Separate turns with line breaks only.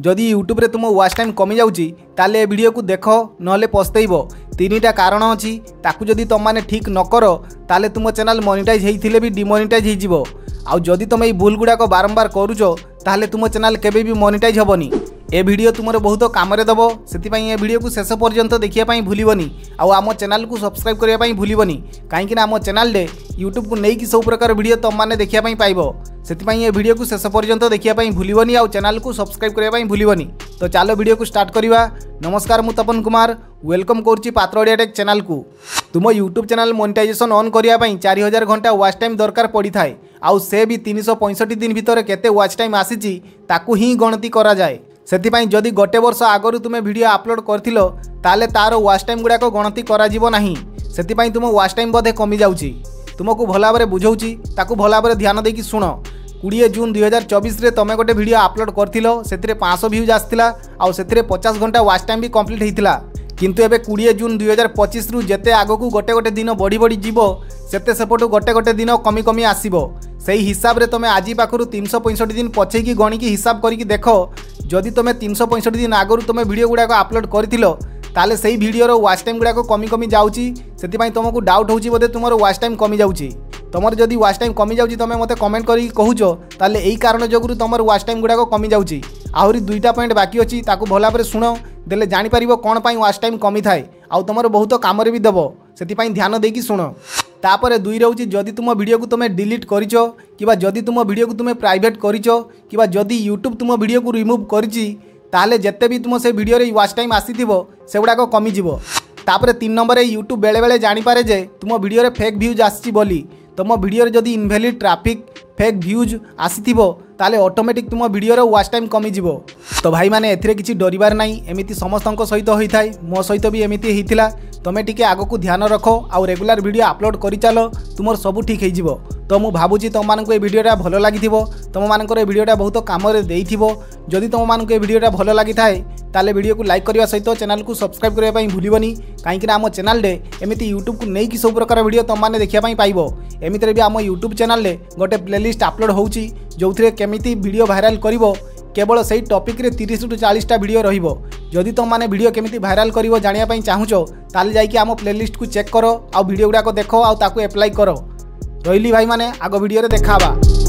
जदि यूट्यूब रे तुम वाच टाइम कमी जाउची ताले ए वीडियो को देख नहले पछतैबो। तीनटा कारण अछि ताकू जदि तुम माने ठीक न करो ताले तुम चैनल मोनेटाइज हेइथिले भी डिमोनेटाइज हेइ जिवो। आउ जदि तुम ए भूल गुडा को बारंबार करूचो ताले तुम चैनल केबे भी मोनेटाइज हबनी। ए वीडियो तुमर बहुत काम दब से ए वीडियो को शेष पर्यंत देखिए भूलबनी। आम चैनल को सब्सक्राइब करने भूलबनी कहीं आम चैनल रे यूट्यूब को लेकिन सब प्रकार वीडियो तुम मैंने देखिए पाइब। से ए वीडियो को शेष पर्यंत देखिए भूलबनी आउ चैनल को सब्सक्राइब करने भूलबनी। तो चलो वीडियो को स्टार्ट करवा। नमस्कार मु तपन कुमार वेलकम करुच्ची पात्र ओडिया टेक चैनल को। तुम यूट्यूब चैनल मोनेटाइजेशन ऑन करने 4000 घंटा वाच टाइम दरकार पड़ी थाए। आउ से भी 365 दिन भितर केते वाच टाइम आसी ताकू ही गणति करा जाए। सेतिपाई जदि गोटे वर्ष आगरू तुमे वीडियो अपलोड करथिलो ताले तार वाच टाइम गुड़ाक गणति करा जीवो नाही। सेतिपाई तुम वाच टाइम बधे कमी जाउची। तुमको भल भाव बुझाऊँगी ताकू भल भाव ध्यान देकी शुण। 20 जून 2024 रे तुमे गोटे वीडियो अपलोड करथिलो सेतिरे 500 व्यूज आसथिला आउ सेतिरे 50 घंटा वाच टाइम भी कंप्लीट हेइथिला। किंतु एबे 20 जून 2025 रु जेते आगकू गोटे गोटे दिन बढ़ी बढ़ी जीवो सेते सेपटू गोटे गोटे दिन कमी कमी आसीबो। सेही हिसाब रे तुमे आजी पाखरु 365 दिन पछेकी गणिकी हिसाब करिकी देखो। जदि तुमे 365 दिन आगरू तुमे वीडियो गुड़ाक अपलोड करथिलो ताले सेही वीडियोर वाच टाइम गुड़ाक कमी कमी जाउची। सेतिपाई तुमको डाउट होउची बोधे तुमर वाच टाइम कमी जाउची। तुमर जदि वाच टाइम कमी जाउची तुमे मते कमेंट करी कहूचो ताले एही कारण जोगुरु तुमर वाच टाइम गुड़ाक कमी जाउची। आहुरी दुईटा पॉइंट बाकी अछि ताकू भल भाव शुण देले जानि परिबो कोन पई वाच टाइम कमी थाए आउ तुमर बहुत काम रे भी देबो। सेतिपाई ध्यान देकी शुण। तापर दुई रहउची जदि तुम वीडियो को तुमे डिलीट करिचो किबा जदि तुम वीडियो को तुमे प्राइवेट करिचो किबा जदि यूट्यूब तुम वीडियो को रिमूव करिची ताले जेते भी तुम से वीडियो रे वाच टाइम आसीथिबो सेगुडा कमी जीवो। तापर 3 नंबर यूट्यूब बेले बेले जानि पारे जे तुम वीडियो रे फेक व्यूज आसी बोली। तुम वीडियो रे जदि इनवैलिड ट्रैफिक फेक व्यूज आसीथिबो ताले ऑटोमेटिक तुम वीडियो रो वाच टाइम कमी जीवो। तो भाई माने एथिरे किछि डरिबार नाही। एमिति समस्तक सहित होइथाय मो सहित भी एमिति हेइथिला। तुमे टिके आगो को ध्यान रखो आउ रेगुलर वीडियो अपलोड करि चलो तुमर सब ठीक हेइ जिवो। तो मु भाबुची तुम मानक ए वीडियोटा भलो लागिथिबो तुम मानकर ए वीडियोटा बहुत काम रे देइथिबो। जदि तुम मानक ए वीडियोटा भलो लागिथाय ताले वीडियो को लाइक करबा सहित चैनल को सब्सक्राइब करबा पई भूलिबनी कहीं आम चैनल रे एमिति यूट्यूब को लेकिन सब प्रकार वीडियो तुम माने देखिया पई पाइबो। एमिति भी आम यूट्यूब चैनल रे गोटे प्लेलिस्ट अपलोड होउची जोथिरे केमिति वीडियो वायरल करिवो केवल सही टॉपिक रे 30 टू 40 टा वीडियो रहिबो। जदि तुम माने वीडियो केमिति वायरल करिवो जानिया पई चाहुचो ताले जाइकी आम प्लेलिस्ट को चेक करो आउ वीडियो गुडा को देखो आउ ताकू अप्लाई करो। रहिली भाई माने आगो वीडियो रे देखाबा।